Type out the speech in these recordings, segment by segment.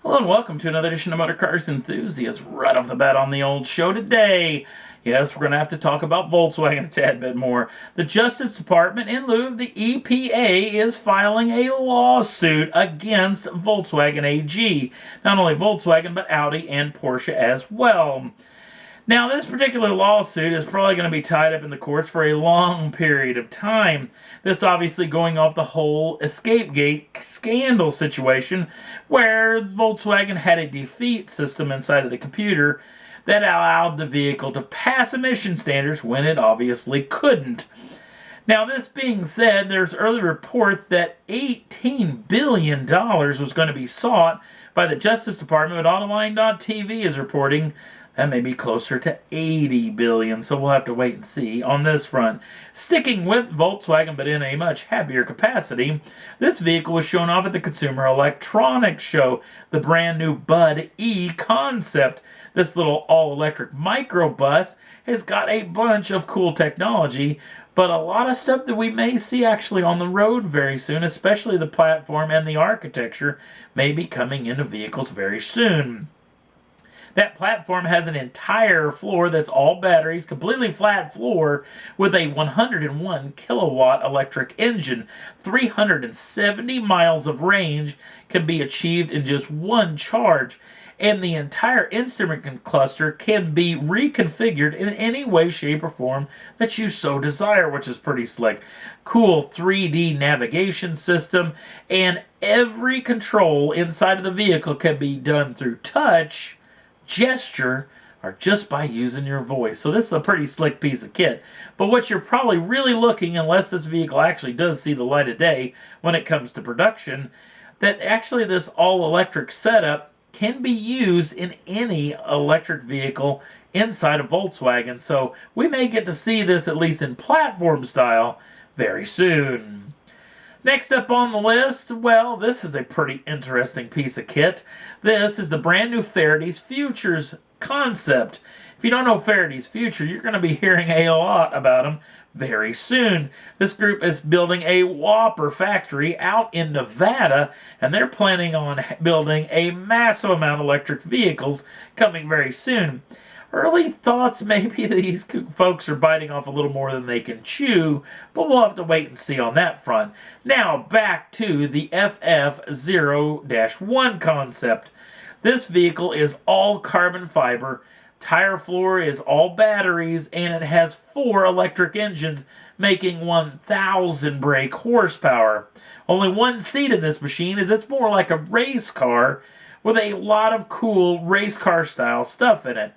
Hello and welcome to another edition of Motor Cars Enthusiasts. Right off the bat on the old show today, yes, we're going to have to talk about Volkswagen a tad bit more. The Justice Department, in lieu of the EPA, is filing a lawsuit against Volkswagen AG. Not only Volkswagen, but Audi and Porsche as well. Now, this particular lawsuit is probably going to be tied up in the courts for a long period of time. This obviously going off the whole Escapegate scandal situation where Volkswagen had a defeat system inside of the computer that allowed the vehicle to pass emission standards when it obviously couldn't. Now, this being said, there's early reports that $18 billion was going to be sought by the Justice Department, but Autoline.tv is reporting that may be closer to $80 billion, so we'll have to wait and see on this front. Sticking with Volkswagen, but in a much happier capacity, this vehicle was shown off at the Consumer Electronics Show, the brand new BUDD concept. This little all-electric microbus has got a bunch of cool technology, but a lot of stuff that we may see actually on the road very soon, especially the platform and the architecture, may be coming into vehicles very soon. That platform has an entire floor that's all batteries, completely flat floor, with a 101 kilowatt electric engine. 370 miles of range can be achieved in just one charge. And the entire instrument cluster can be reconfigured in any way, shape, or form that you so desire, which is pretty slick. Cool 3D navigation system, and every control inside of the vehicle can be done through touch, gesture, or just by using your voice. So this is a pretty slick piece of kit. But what you're probably really looking, unless this vehicle actually does see the light of day when it comes to production, that actually this all-electric setup can be used in any electric vehicle inside of Volkswagen. So we may get to see this, at least in platform style, very soon. Next up on the list, well, this is a pretty interesting piece of kit. This is the brand new Faraday's Futures concept. If you don't know Faraday's Future, you're going to be hearing a lot about them very soon. This group is building a whopper factory out in Nevada, and they're planning on building a massive amount of electric vehicles coming very soon. Early thoughts, maybe these folks are biting off a little more than they can chew, but we'll have to wait and see on that front. Now, back to the FFZERO1 concept. This vehicle is all carbon fiber, tire floor is all batteries, and it has 4 electric engines making 1,000 brake horsepower. Only one seat in this machine, as it's more like a race car with a lot of cool race car style stuff in it.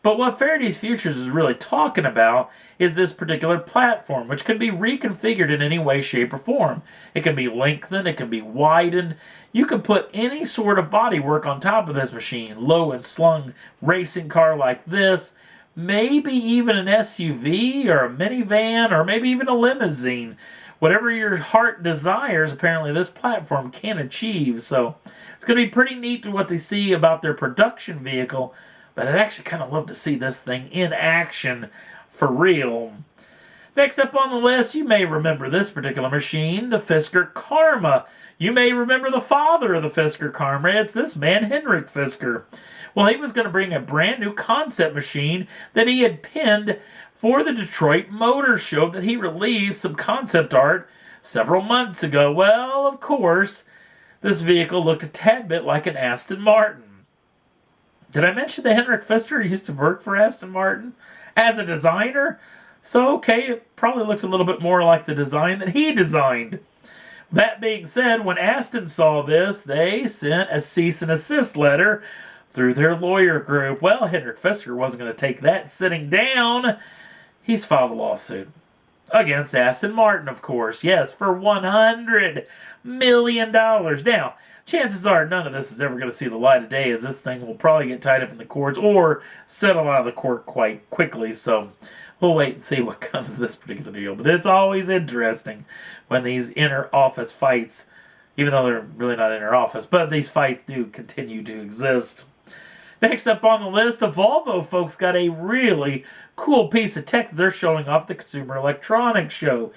But what Faraday's Futures is really talking about is this particular platform, which can be reconfigured in any way, shape, or form. It can be lengthened, it can be widened. You can put any sort of bodywork on top of this machine. Low and slung racing car like this, maybe even an SUV or a minivan or maybe even a limousine. Whatever your heart desires, apparently this platform can achieve. So it's going to be pretty neat what they see about their production vehicle. But I'd actually kind of love to see this thing in action for real. Next up on the list, you may remember this particular machine, the Fisker Karma. You may remember the father of the Fisker Karma. It's this man, Henrik Fisker. Well, he was going to bring a brand new concept machine that he had pinned for the Detroit Motor Show that he released some concept art several months ago. Well, of course, this vehicle looked a tad bit like an Aston Martin. Did I mention that Henrik Fisker used to work for Aston Martin as a designer? So, okay, it probably looks a little bit more like the design that he designed. That being said, when Aston saw this, they sent a cease and desist letter through their lawyer group. Well, Henrik Fisker wasn't going to take that sitting down. He's filed a lawsuit against Aston Martin, of course. Yes, for $100 million. Now, chances are none of this is ever going to see the light of day, as this thing will probably get tied up in the courts or settle out of the court quite quickly. So we'll wait and see what comes of this particular deal. But it's always interesting when these inter-office fights, even though they're really not inter-office, but these fights do continue to exist. Next up on the list, the Volvo folks got a really cool piece of tech that they're showing off the Consumer Electronics Show.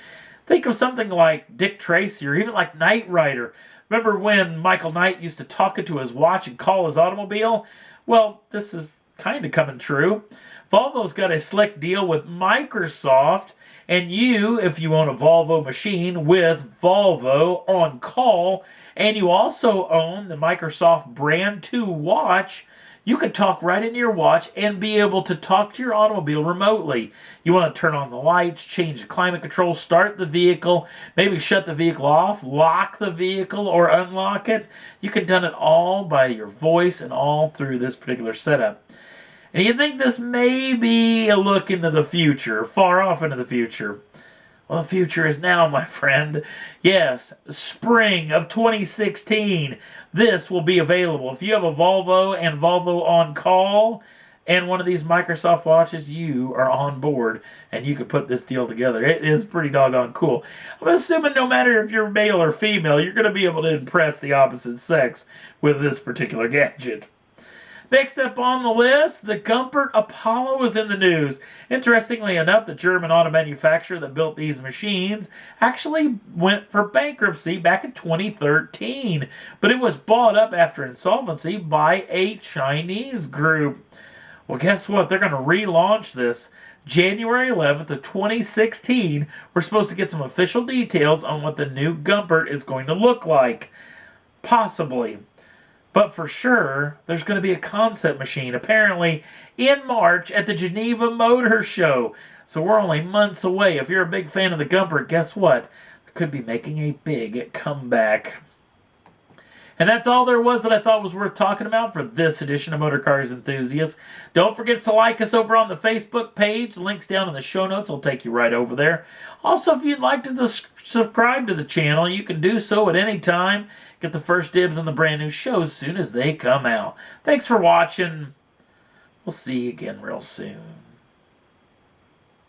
Think of something like Dick Tracy or even like Knight Rider. Remember when Michael Knight used to talk into his watch and call his automobile? Well, this is kind of coming true. Volvo's got a slick deal with Microsoft, and you, if you own a Volvo machine with Volvo on call, and you also own the Microsoft Brand 2 watch, you could talk right into your watch and be able to talk to your automobile remotely. You want to turn on the lights, change the climate control, start the vehicle, maybe shut the vehicle off, lock the vehicle, or unlock it. You can do it all by your voice and all through this particular setup. And you think this may be a look into the future, far off into the future. Well, the future is now, my friend. Yes, spring of 2016. This will be available. If you have a Volvo and Volvo on call and one of these Microsoft watches, you are on board and you can put this deal together. It is pretty doggone cool. I'm assuming no matter if you're male or female, you're going to be able to impress the opposite sex with this particular gadget. Next up on the list, the Gumpert Apollo is in the news. Interestingly enough, the German auto manufacturer that built these machines actually went for bankruptcy back in 2013, but it was bought up after insolvency by a Chinese group. Well, guess what? They're going to relaunch this January 11th of 2016. We're supposed to get some official details on what the new Gumpert is going to look like. Possibly. But for sure, there's going to be a concept machine, apparently, in March at the Geneva Motor Show. So we're only months away. If you're a big fan of the Gumpert, guess what? It could be making a big comeback. And that's all there was that I thought was worth talking about for this edition of Motor Cars Enthusiasts. Don't forget to like us over on the Facebook page. Links down in the show notes will take you right over there. Also, if you'd like to subscribe to the channel, you can do so at any time. Get the first dibs on the brand new shows as soon as they come out. Thanks for watching. We'll see you again real soon.